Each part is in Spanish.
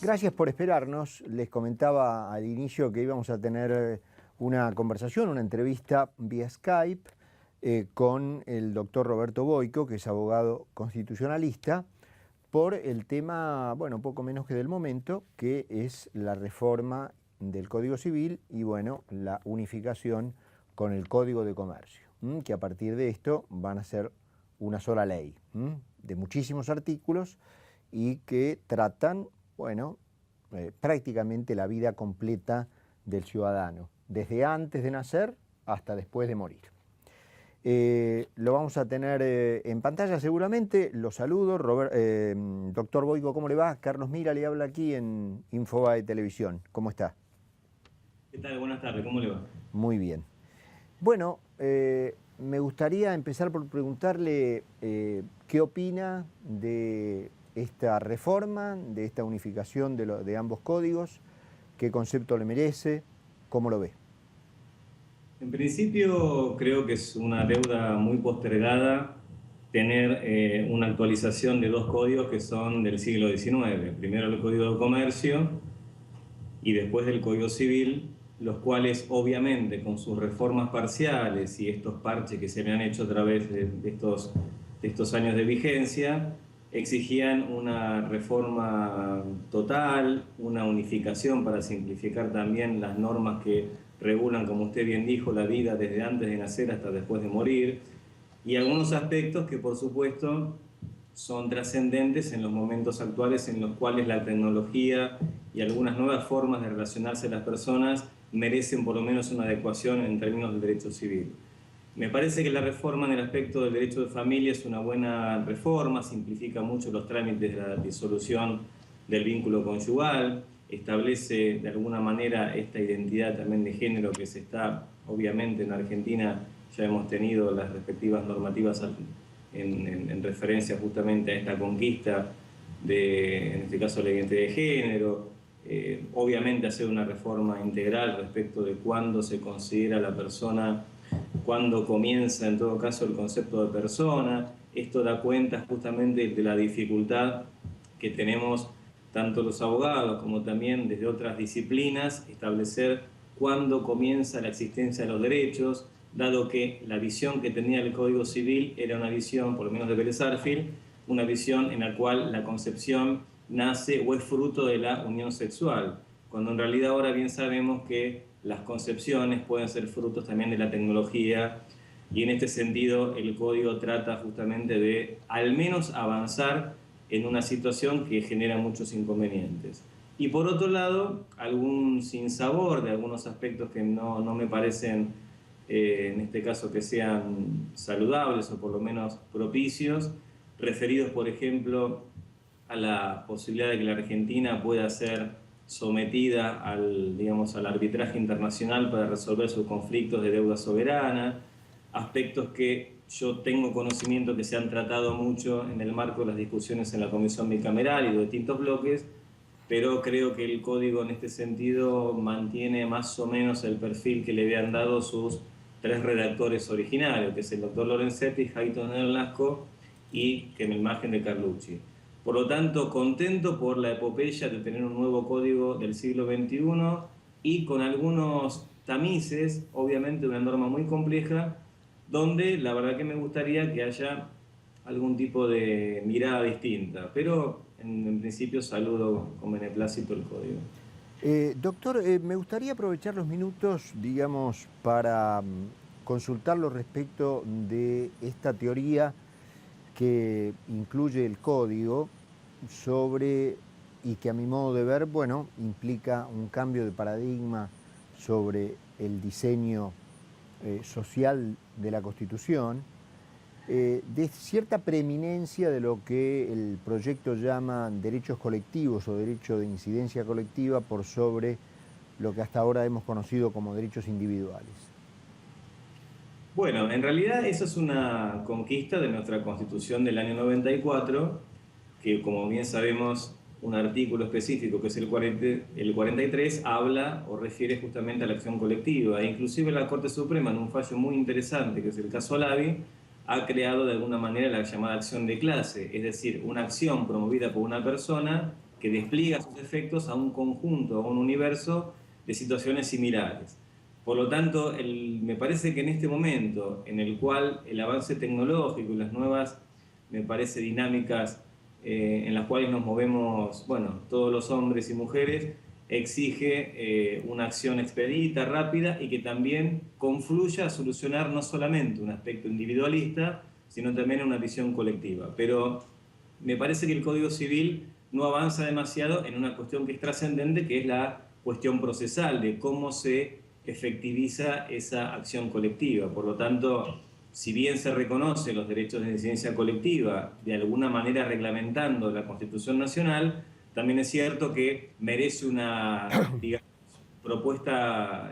Gracias por esperarnos. Les comentaba al inicio que íbamos a tener una conversación, una entrevista vía Skype con el doctor Roberto Boico, que es abogado constitucionalista, por el tema, bueno, poco menos que del momento, que es la reforma del Código Civil y, bueno, la unificación con el Código de Comercio, que a partir de esto van a ser una sola ley, de muchísimos artículos y que tratan, bueno, prácticamente la vida completa del ciudadano, desde antes de nacer hasta después de morir. Lo vamos a tener en pantalla seguramente. Lo saludo. Doctor Boico, ¿cómo le va? Carlos Mira le habla aquí en Infobae Televisión. ¿Cómo está? ¿Qué tal? Buenas tardes, ¿cómo le va? Muy bien. Bueno, me gustaría empezar por preguntarle qué opina de esta reforma, de esta unificación de ambos códigos, qué concepto le merece, cómo lo ve. En principio creo que es una deuda muy postergada tener una actualización de dos códigos que son del siglo XIX. Primero el Código de Comercio y después del Código Civil, los cuales obviamente con sus reformas parciales y estos parches que se le han hecho a través de estos años de vigencia, exigían una reforma total, una unificación para simplificar también las normas que regulan, como usted bien dijo, la vida desde antes de nacer hasta después de morir, y algunos aspectos que por supuesto son trascendentes en los momentos actuales en los cuales la tecnología y algunas nuevas formas de relacionarse a las personas merecen por lo menos una adecuación en términos del derecho civil. Me parece que la reforma en el aspecto del derecho de familia es una buena reforma, simplifica mucho los trámites de la disolución del vínculo conyugal, establece de alguna manera esta identidad también de género que se está, obviamente en Argentina ya hemos tenido las respectivas normativas en referencia justamente a esta conquista de, en este caso, la identidad de género. Obviamente hacer una reforma integral respecto de cuándo se considera la persona, cuándo comienza en todo caso el concepto de persona. Esto da cuenta justamente de la dificultad que tenemos tanto los abogados como también desde otras disciplinas establecer cuándo comienza la existencia de los derechos, dado que la visión que tenía el Código Civil era una visión, por lo menos de Vélez Sarsfield, una visión en la cual la concepción nace o es fruto de la unión sexual, cuando en realidad ahora bien sabemos que las concepciones pueden ser frutos también de la tecnología, y en este sentido el código trata justamente de al menos avanzar en una situación que genera muchos inconvenientes. Y por otro lado, algún sinsabor de algunos aspectos que no me parecen, en este caso, que sean saludables o por lo menos propicios, referidos, por ejemplo, a la posibilidad de que la Argentina pueda ser sometida al arbitraje internacional para resolver sus conflictos de deuda soberana, aspectos que yo tengo conocimiento que se han tratado mucho en el marco de las discusiones en la Comisión Bicameral y de distintos bloques, pero creo que el código en este sentido mantiene más o menos el perfil que le habían dado sus tres redactores originarios, que es el doctor Lorenzetti, Hayton Lasco y que me imagen de Carlucci. Por lo tanto, contento por la epopeya de tener un nuevo código del siglo XXI y con algunos tamices, obviamente una norma muy compleja, donde la verdad que me gustaría que haya algún tipo de mirada distinta, pero en principio saludo con beneplácito el código. Doctor, me gustaría aprovechar los minutos, digamos, para consultarlo respecto de esta teoría que incluye el código sobre, y que a mi modo de ver, bueno, implica un cambio de paradigma sobre el diseño social de la Constitución, de cierta preeminencia de lo que el proyecto llama derechos colectivos o derecho de incidencia colectiva por sobre lo que hasta ahora hemos conocido como derechos individuales. Bueno, en realidad eso es una conquista de nuestra Constitución del año 94, que como bien sabemos, un artículo específico que es el 43 habla o refiere justamente a la acción colectiva. E inclusive la Corte Suprema, en un fallo muy interesante, que es el caso Alavi, ha creado de alguna manera la llamada acción de clase, es decir, una acción promovida por una persona que que despliega sus efectos a un conjunto, a un universo de situaciones similares. Por lo tanto, me parece que en este momento en el cual el avance tecnológico y las nuevas, me parece, dinámicas en las cuales nos movemos, bueno, todos los hombres y mujeres, exige una acción expedita, rápida y que también confluya a solucionar no solamente un aspecto individualista, sino también una visión colectiva. Pero me parece que el Código Civil no avanza demasiado en una cuestión que es trascendente, que es la cuestión procesal de cómo se efectiviza esa acción colectiva. Por lo tanto, si bien se reconoce los derechos de disidencia colectiva, de alguna manera reglamentando la Constitución Nacional, también es cierto que merece una, digamos, propuesta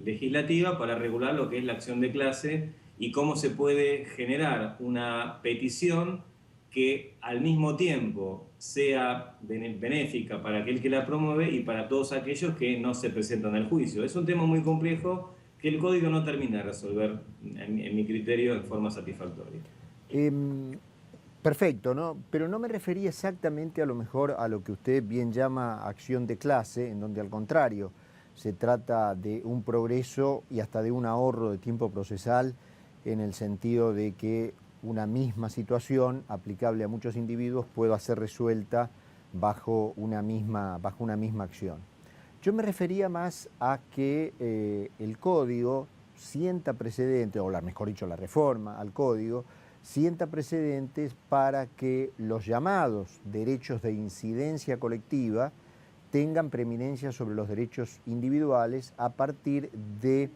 legislativa para regular lo que es la acción de clase y cómo se puede generar una petición que al mismo tiempo sea benéfica para aquel que la promueve y para todos aquellos que no se presentan al juicio. Es un tema muy complejo que el código no termina de resolver, en mi criterio, en forma satisfactoria. Perfecto, ¿no? Pero no me refería exactamente a lo mejor a lo que usted bien llama acción de clase, en donde al contrario se trata de un progreso y hasta de un ahorro de tiempo procesal, en el sentido de que una misma situación aplicable a muchos individuos pueda ser resuelta bajo una misma acción. Yo me refería más a que el código sienta precedentes, o mejor dicho, la reforma al código, sienta precedentes para que los llamados derechos de incidencia colectiva tengan preeminencia sobre los derechos individuales a partir de,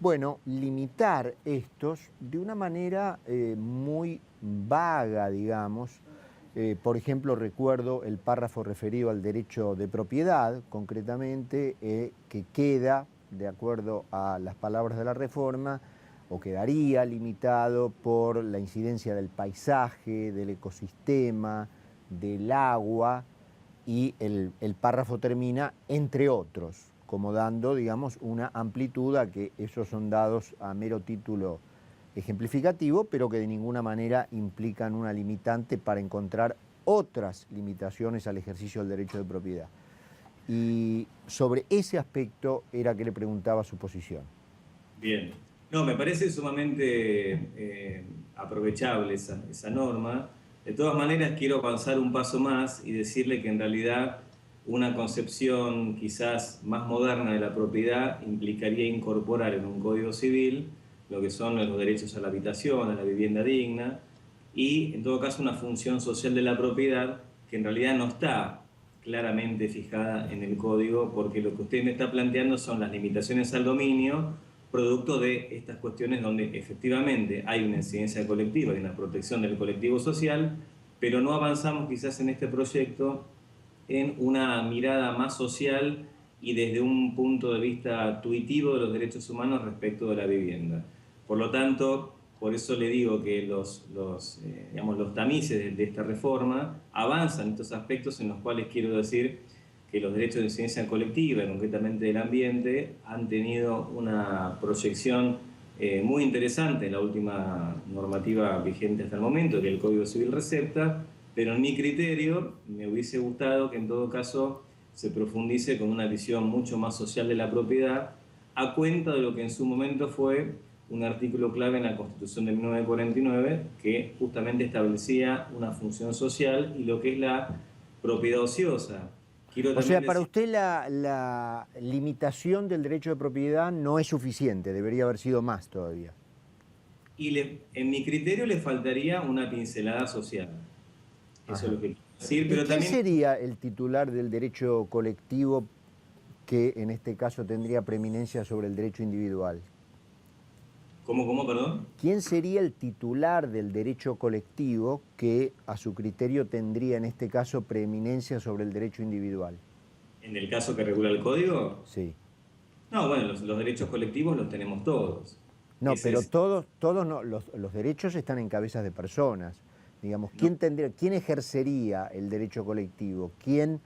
bueno, limitar estos de una manera muy vaga, digamos. Por ejemplo, recuerdo el párrafo referido al derecho de propiedad, concretamente, que queda, de acuerdo a las palabras de la reforma, o quedaría limitado por la incidencia del paisaje, del ecosistema, del agua, y el párrafo termina entre otros, como dando, digamos, una amplitud a que esos son dados a mero título ejemplificativo, pero que de ninguna manera implican una limitante para encontrar otras limitaciones al ejercicio del derecho de propiedad. Y sobre ese aspecto era que le preguntaba su posición. Bien. No, me parece sumamente aprovechable esa norma. De todas maneras, quiero avanzar un paso más y decirle que en realidad una concepción quizás más moderna de la propiedad implicaría incorporar en un código civil lo que son los derechos a la habitación, a la vivienda digna, y en todo caso una función social de la propiedad que en realidad no está claramente fijada en el código, porque lo que usted me está planteando son las limitaciones al dominio, producto de estas cuestiones donde efectivamente hay una incidencia colectiva y una protección del colectivo social, pero no avanzamos quizás en este proyecto en una mirada más social y desde un punto de vista tuitivo de los derechos humanos respecto de la vivienda. Por lo tanto, por eso le digo que los tamices de esta reforma avanzan en estos aspectos en los cuales quiero decir que los derechos de incidencia colectiva, concretamente del ambiente, han tenido una proyección muy interesante en la última normativa vigente hasta el momento, que el Código Civil recepta, pero en mi criterio me hubiese gustado que en todo caso se profundice con una visión mucho más social de la propiedad, a cuenta de lo que en su momento fue un artículo clave en la Constitución de 1949 que justamente establecía una función social y lo que es la propiedad ociosa. O sea, para usted la limitación del derecho de propiedad no es suficiente, debería haber sido más todavía. Y en mi criterio le faltaría una pincelada social. Eso es lo que quiero decir. Pero ¿Quién también sería el titular del derecho colectivo que en este caso tendría preeminencia sobre el derecho individual? ¿Cómo, perdón? ¿Quién sería el titular del derecho colectivo que, a su criterio, tendría en este caso preeminencia sobre el derecho individual? ¿En el caso que regula el código? Sí. No, bueno, los derechos colectivos los tenemos todos. No, pero todos no, los derechos están en cabezas de personas. Digamos, ¿quién ejercería el derecho colectivo? ¿Quién,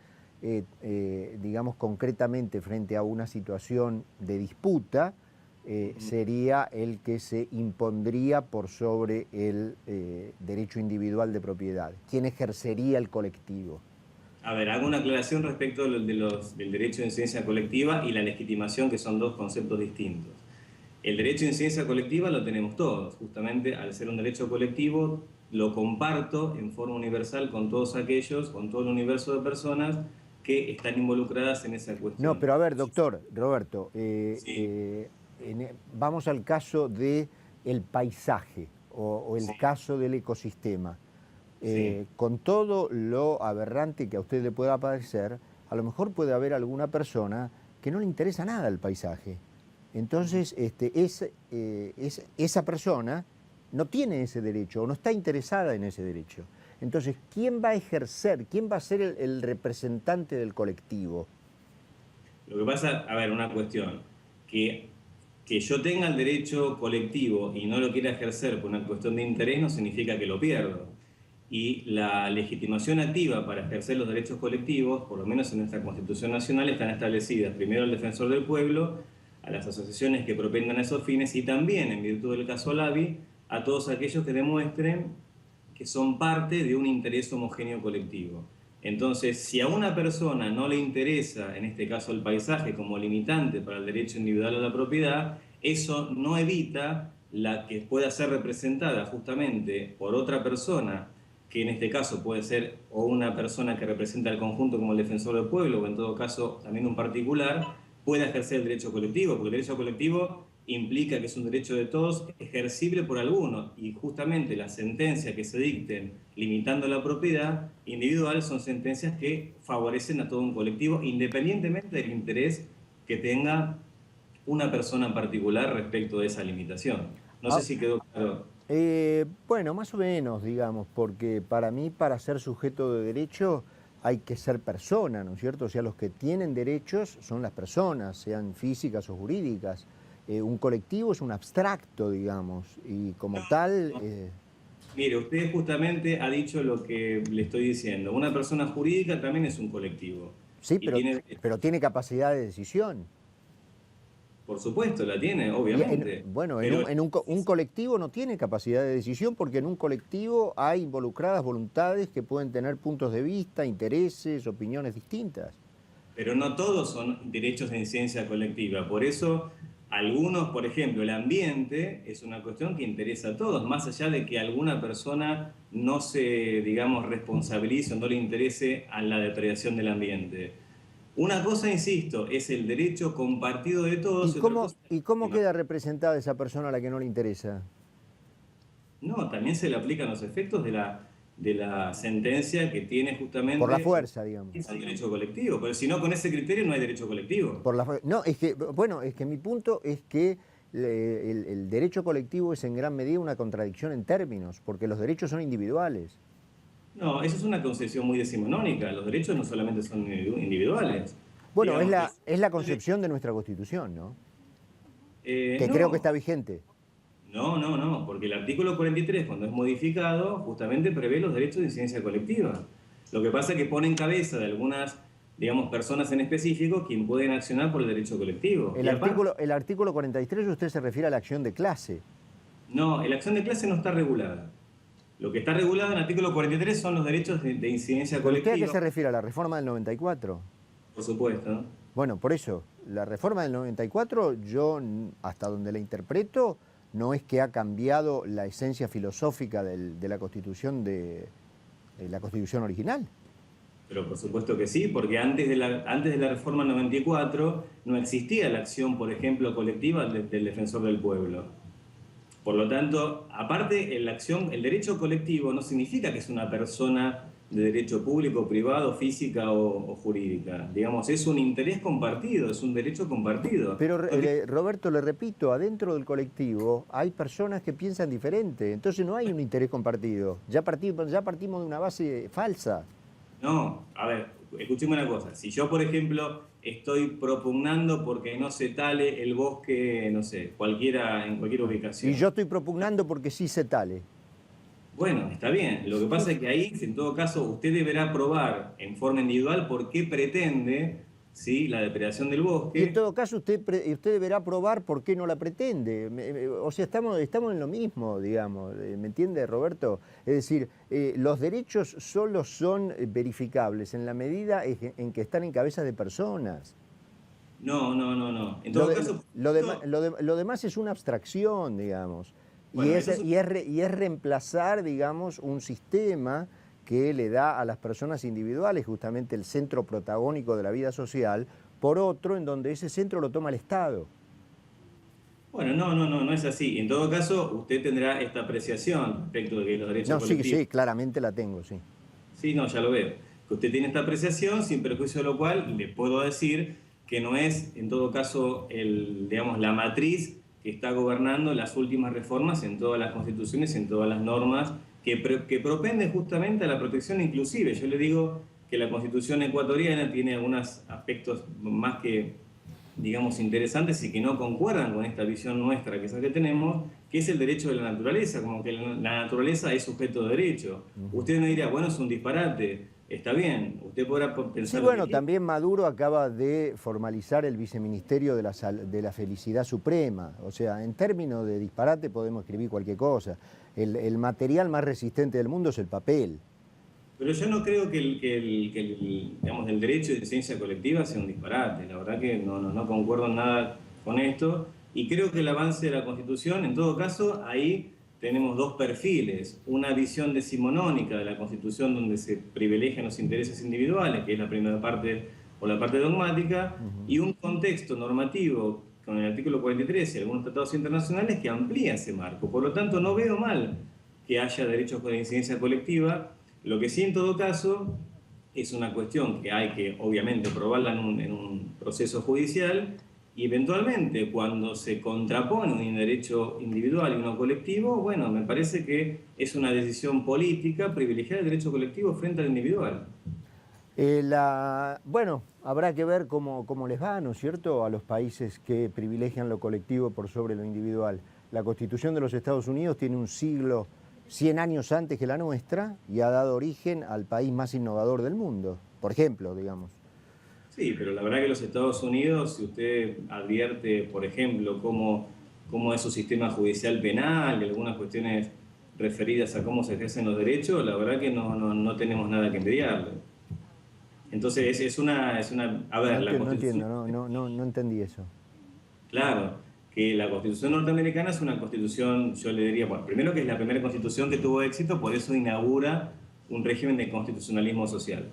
digamos, concretamente frente a una situación de disputa, sería el que se impondría por sobre el derecho individual de propiedad? ¿Quién ejercería el colectivo? A ver, hago una aclaración respecto del derecho de incidencia colectiva y la legitimación, que son dos conceptos distintos. El derecho de incidencia colectiva lo tenemos todos, justamente al ser un derecho colectivo lo comparto en forma universal con todos aquellos, con todo el universo de personas que están involucradas en esa No, cuestión. pero a ver, doctor Roberto, Sí, vamos al caso del paisaje o el sí, caso del ecosistema. sí. Con todo lo aberrante que a usted le pueda parecer, a lo mejor puede haber alguna persona que no le interesa nada el paisaje. Entonces, esa persona no tiene ese derecho o no está interesada en ese derecho. Entonces, ¿quién va a ejercer, quién va a ser el representante del colectivo? Lo que pasa, a ver, una cuestión, que, que yo tenga el derecho colectivo y no lo quiera ejercer por una cuestión de interés no significa que lo pierdo. Y la legitimación activa para ejercer los derechos colectivos, por lo menos en nuestra Constitución Nacional, están establecidas primero al defensor del pueblo, a las asociaciones que propendan esos fines y también, en virtud del caso Lavi, a todos aquellos que demuestren que son parte de un interés homogéneo colectivo. Entonces, si a una persona no le interesa, en este caso el paisaje, como limitante para el derecho individual a la propiedad, eso no evita la que pueda ser representada justamente por otra persona, que en este caso puede ser o una persona que representa al conjunto como el defensor del pueblo, o en todo caso también un particular, pueda ejercer el derecho colectivo, porque el derecho colectivo implica que es un derecho de todos ejercible por algunos, y justamente las sentencias que se dicten limitando la propiedad individual son sentencias que favorecen a todo un colectivo independientemente del interés que tenga una persona en particular respecto de esa limitación. No sé Ah, si quedó claro. bueno, más o menos, digamos, porque para mí, para ser sujeto de derecho, hay que ser persona, ¿no es cierto? O sea, los que tienen derechos son las personas, sean físicas o jurídicas. Un colectivo es un abstracto, digamos, y como tal, Mire, usted justamente ha dicho lo que le estoy diciendo. Una persona jurídica también es un colectivo sí, y tiene, pero tiene capacidad de decisión. por supuesto, la tiene, Y obviamente, bueno, pero un colectivo no tiene capacidad de decisión porque en un colectivo hay involucradas voluntades que pueden tener puntos de vista, intereses, opiniones distintas. pero no todos son derechos de incidencia colectiva. Por eso, algunos, por ejemplo, el ambiente es una cuestión que interesa a todos, más allá de que alguna persona no se, digamos, responsabilice o no le interese a la depredación del ambiente. Una cosa, insisto, es el derecho compartido de todos y otra cosa Y es cómo que no. queda representada esa persona a la que no le interesa? No, también se le aplican los efectos de la sentencia que tiene Por la justamente fuerza, digamos. un derecho colectivo. Pero si no, con ese criterio no hay derecho colectivo. No, es que, bueno, es que mi punto es que el derecho colectivo es en gran medida una contradicción en términos, porque los derechos son individuales. No, eso es una concepción muy decimonónica. Los derechos no solamente son individuales. Bueno, Digamos, es la concepción de nuestra Constitución, ¿no? Que creo que no, está vigente. no, porque el artículo 43, cuando es modificado, justamente prevé los derechos de incidencia colectiva. Lo que pasa es que pone en cabeza de algunas, digamos, personas en específico quien pueden accionar por el derecho colectivo. Y aparte, El artículo 43, usted se refiere a la acción de clase. no, la acción de clase no está regulada. Lo que está regulado en el artículo 43 son los derechos de incidencia ¿Pero usted a qué colectiva, se refiere? ¿A la reforma del 94? por supuesto, ¿no? Bueno, por eso, la reforma del 94, yo, hasta donde la interpreto, no es que ha cambiado la esencia filosófica de la Constitución original. Pero por supuesto que sí, porque antes de la reforma 94 no existía la acción, por ejemplo, colectiva del defensor del pueblo. Por lo tanto, aparte, la acción, el derecho colectivo no significa que es una persona de derecho público, privado, física o jurídica. Digamos, es un interés compartido, es un derecho compartido. Pero Roberto, le repito, adentro del colectivo hay personas que piensan diferente, entonces no hay un interés compartido. Ya partimos de una base falsa. No, a ver, escúcheme una cosa. Si yo, por ejemplo, estoy propugnando porque no se tale el bosque, no sé, cualquiera, en cualquier Y ubicación. yo estoy propugnando porque sí se tale. Bueno, está bien. Lo que pasa es que ahí, en todo caso, usted deberá probar en forma individual por qué pretende ¿sí? La depredación del Y en bosque. todo caso usted deberá probar por qué no la pretende. O sea, estamos en lo mismo, digamos. ¿Me entiende, Roberto? Es decir, los derechos solo son verificables en la medida en que están en cabezas de personas. No, no, no, no. En Lo, todo de- caso, lo demás es una abstracción, digamos, y bueno, es, eso es... y es reemplazar, digamos, un sistema que le da a las personas individuales justamente el centro protagónico de la vida social, por otro en donde ese centro lo toma el Estado. Bueno, no, no, no, no es así. En todo caso, usted tendrá esta apreciación respecto de que los derechos No, sí, colectivos... sí, claramente la tengo, sí. Sí, no, ya lo veo. Que usted tiene esta apreciación, sin perjuicio de lo cual le puedo decir que no es, en todo caso, digamos, la matriz que está gobernando las últimas reformas en todas las constituciones, en todas las normas, que propenden justamente a la protección inclusive. Yo le digo que la constitución ecuatoriana tiene algunos aspectos más que, digamos, interesantes y que no concuerdan con esta visión nuestra, que es la que tenemos, que es el derecho de la naturaleza, como que la naturaleza es sujeto de derecho. Usted me dirá, bueno, es un disparate, está bien, usted podrá Sí, pensar lo que bueno, quiera. también Maduro acaba de formalizar el viceministerio de la Felicidad Suprema. O sea, en términos de disparate podemos escribir cualquier cosa. El material más resistente del mundo es el papel. Pero yo no creo digamos, el derecho de ciencia colectiva sea un disparate. La verdad que no concuerdo en nada con esto. Y creo que el avance de la Constitución, en todo caso, ahí tenemos dos perfiles. Una visión decimonónica de la Constitución donde se privilegian los intereses individuales, que es la primera parte o la parte dogmática, y un contexto normativo con el artículo 43 y algunos tratados internacionales que amplía ese marco. Por lo tanto, no veo mal que haya derechos de incidencia colectiva. Lo que sí, en todo caso, es una cuestión que hay que, obviamente, probarla en un proceso judicial y eventualmente, cuando se contrapone un derecho individual y uno colectivo, bueno, me parece que es una decisión política privilegiar el derecho colectivo frente al individual. Bueno, habrá que ver cómo les va, ¿no es cierto?, a los países que privilegian lo colectivo por sobre lo individual. La Constitución de los Estados Unidos tiene un siglo, 100 años antes que la nuestra, y ha dado origen al país más innovador del mundo, por ejemplo, digamos. Sí, pero la verdad que los Estados Unidos, si usted advierte, por ejemplo, cómo es su sistema judicial penal y algunas cuestiones referidas a cómo se ejercen los derechos, la verdad que no tenemos nada que envidiarle. Entonces, a ver, la No Constitución, entiendo, no entendí eso. claro, que la Constitución norteamericana es una constitución, yo le diría, bueno, primero que es la primera constitución que tuvo éxito, por eso inaugura un régimen de constitucionalismo social.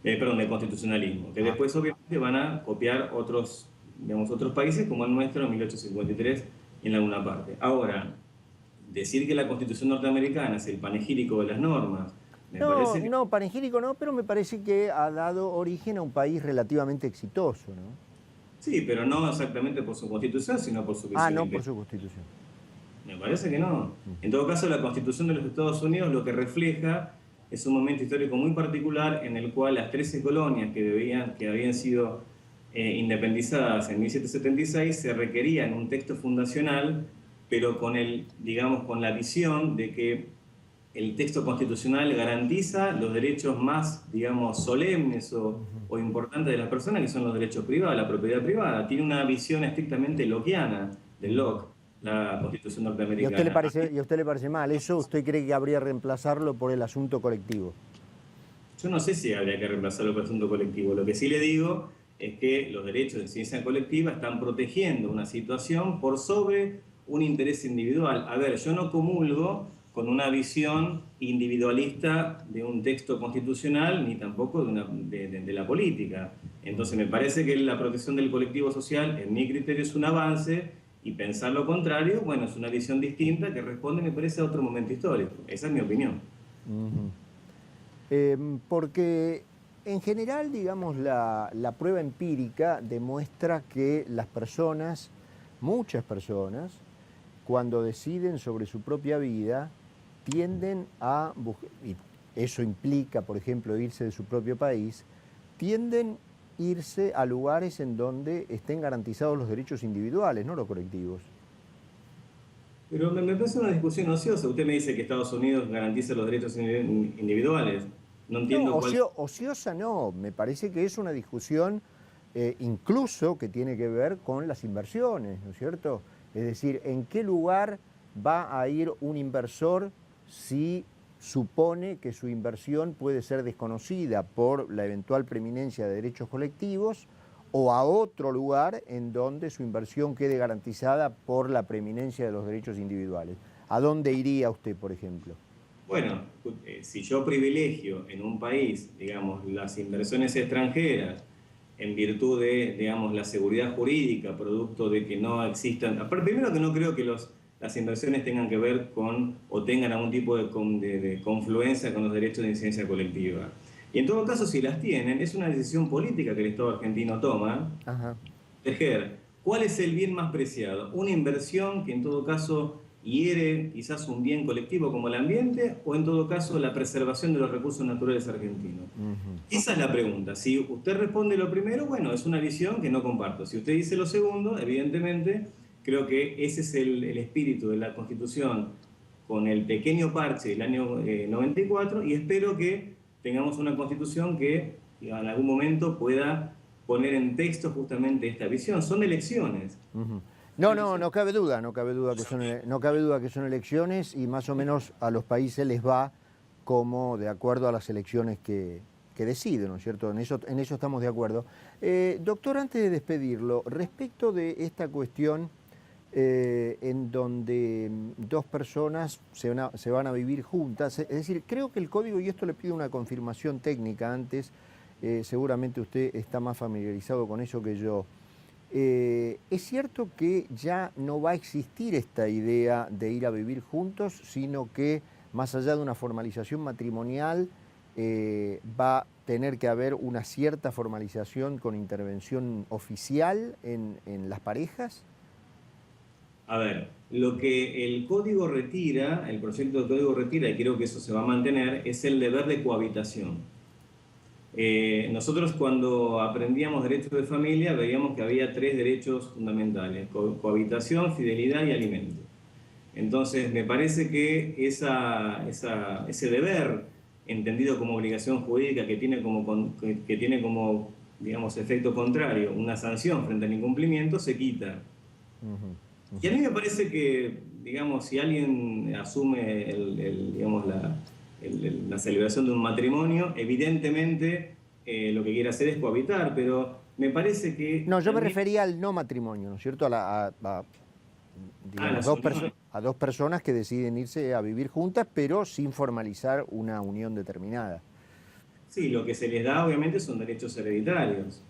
Perdón, de constitucionalismo, que después obviamente van a copiar otros, digamos, otros países como el nuestro en 1853 en alguna parte. Ahora, decir que la Constitución norteamericana es el panegírico de las normas, me No, parece que no, panegírico no, pero me parece que ha dado origen a un país relativamente exitoso, ¿no? sí, pero no exactamente por su Constitución, sino por su Ah, visión no por imperial. su constitución. Me parece que no. En todo caso, la Constitución de los Estados Unidos lo que refleja es un momento histórico muy particular en el cual las 13 colonias que habían sido independizadas en 1776 se requerían un texto fundacional, pero digamos, con la visión de que el texto constitucional garantiza los derechos más, digamos, solemnes o importantes de las personas, que son los derechos privados, la propiedad privada. Tiene una visión estrictamente lockeana de Locke, la Constitución norteamericana. Y a usted le parece mal eso? ¿Usted cree que habría que reemplazarlo por el asunto colectivo? Yo no sé si habría que reemplazarlo por asunto colectivo. Lo que sí le digo es que los derechos de ciencia colectiva están protegiendo una situación por sobre un interés individual. A ver, yo no comulgo con una visión individualista de un texto constitucional ni tampoco de la política. Entonces me parece que la protección del colectivo social, en mi criterio, es un avance y pensar lo contrario, bueno, es una visión distinta que responde, me parece, a otro momento histórico. Esa es mi opinión. Porque en general, digamos, la prueba empírica demuestra que las personas, muchas personas, cuando deciden sobre su propia vida, tienden a buscar, y eso implica, por ejemplo, irse de su propio país, tienden a irse a lugares en donde estén garantizados los derechos individuales, no los colectivos. Pero me parece una discusión ociosa. Usted me dice que Estados Unidos garantiza los derechos individuales. No No, entiendo cuál... ociosa no, me parece que es una discusión incluso que tiene que ver con las inversiones, ¿no es cierto? Es decir, ¿en qué lugar va a ir un inversor si supone que su inversión puede ser desconocida por la eventual preeminencia de derechos colectivos o a otro lugar en donde su inversión quede garantizada por la preeminencia de los derechos individuales? ¿A dónde iría usted, por ejemplo? Bueno, si yo privilegio en un país, digamos, las inversiones extranjeras en virtud de, digamos, la seguridad jurídica, producto de que no existan... Primero que no creo que las inversiones tengan que ver con o tengan algún tipo de confluencia con los derechos de incidencia colectiva. Y en todo caso, si las tienen, es una decisión política que el Estado argentino toma. Ajá. Tejer, ¿cuál es el bien más preciado? ¿Una inversión que en todo caso hiere quizás un bien colectivo como el ambiente o en todo caso la preservación de los recursos naturales argentinos? Esa es la pregunta. Si usted responde lo primero, bueno, es una visión que no comparto. Si usted dice lo segundo, evidentemente creo que ese es el espíritu de la Constitución con el pequeño parche del año 94 y espero que tengamos una Constitución que en algún momento pueda poner en texto justamente esta visión. Son elecciones. No cabe duda, no cabe duda que son elecciones y más o menos a los países les va como de acuerdo a las elecciones que deciden, ¿no es cierto? En eso estamos de acuerdo. Doctor, antes de despedirlo, respecto de esta cuestión en donde dos personas se van a vivir juntas, es decir, creo que el código, y esto le pido una confirmación técnica antes, seguramente usted está más familiarizado con eso que yo. ¿Es cierto que ya no va a existir esta idea de ir a vivir juntos, sino que más allá de una formalización matrimonial va a tener que haber una cierta formalización con intervención oficial en las parejas? A ver, lo que el código retira, el proyecto de código retira, y creo que eso se va a mantener, es el deber de cohabitación. Nosotros cuando aprendíamos derecho de familia veíamos que había 3 derechos fundamentales: cohabitación, fidelidad y alimento. Entonces me parece que ese deber, entendido como obligación jurídica que tiene como digamos, efecto contrario una sanción frente al incumplimiento, se quita. Y a mí me parece que, digamos, si alguien asume digamos, la celebración de un matrimonio, evidentemente lo que quiere hacer es cohabitar, pero me parece que... No, yo me refería al no matrimonio, ¿no es cierto? Digamos, a dos personas que deciden irse a vivir juntas, pero sin formalizar una unión determinada. Sí, lo que se les da obviamente son derechos hereditarios.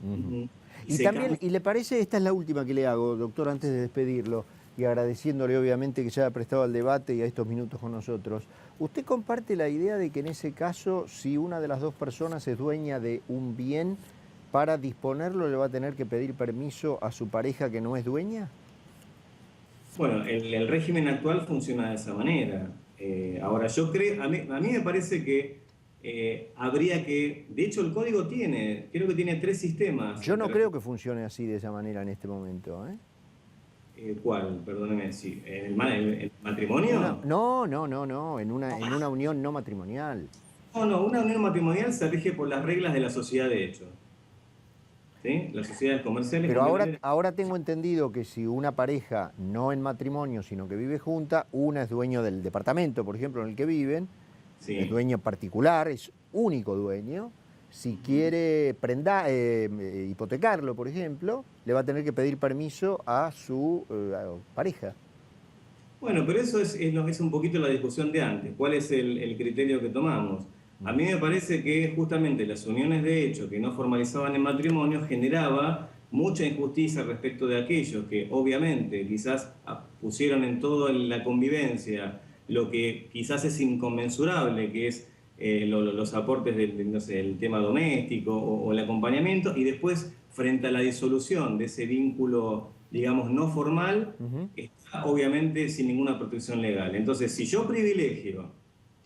Y también, y le parece, esta es la última que le hago, doctor, antes de despedirlo, y agradeciéndole obviamente que se haya prestado al debate y a estos minutos con nosotros. ¿Usted comparte la idea de que en ese caso, si una de las dos personas es dueña de un bien, para disponerlo le va a tener que pedir permiso a su pareja que no es dueña? Bueno, el régimen actual funciona de esa manera. Ahora, yo creo, a mí me parece que habría que... De hecho, el código creo que tiene 3 sistemas. Yo no creo que funcione así de esa manera en este momento, ¿eh? ¿Cuál? Perdóneme, sí. ¿El matrimonio? No, en una unión no matrimonial. No, una unión matrimonial se rige por las reglas de la sociedad de hecho. ¿Sí? Las sociedades comerciales... Pero ahora tengo entendido que si una pareja, no en matrimonio, sino que vive junta, una es dueño del departamento, por ejemplo, en el que viven, sí, es dueño particular, es único dueño. Si quiere hipotecarlo, por ejemplo, le va a tener que pedir permiso a su pareja. Bueno, pero eso es un poquito la discusión de antes. ¿Cuál es el criterio que tomamos? A mí me parece que justamente las uniones de hecho que no formalizaban en matrimonio generaba mucha injusticia respecto de aquellos que obviamente quizás pusieron en toda la convivencia lo que quizás es inconmensurable, que es los aportes no sé, el tema doméstico o el acompañamiento, y después frente a la disolución de ese vínculo, digamos, no formal, está obviamente sin ninguna protección legal. Entonces, si yo privilegio,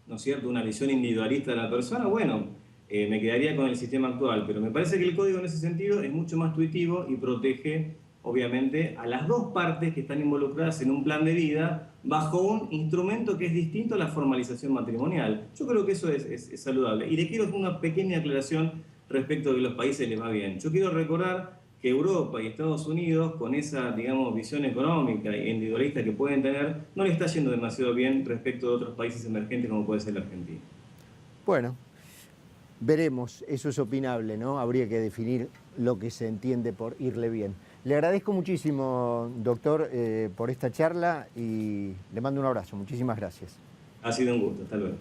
¿no es cierto?, una visión individualista de la persona, bueno, me quedaría con el sistema actual, pero me parece que el código en ese sentido es mucho más intuitivo y protege, obviamente, a las dos partes que están involucradas en un plan de vida bajo un instrumento que es distinto a la formalización matrimonial. Yo creo que eso es saludable. Y le quiero hacer una pequeña aclaración respecto de que los países les va bien. Yo quiero recordar que Europa y Estados Unidos, con esa, digamos, visión económica e individualista que pueden tener, no le está yendo demasiado bien respecto de otros países emergentes como puede ser la Argentina. Bueno, veremos, eso es opinable, ¿no? Habría que definir lo que se entiende por irle bien. Le agradezco muchísimo, doctor, por esta charla y le mando un abrazo. Muchísimas gracias. Ha sido un gusto. Hasta luego.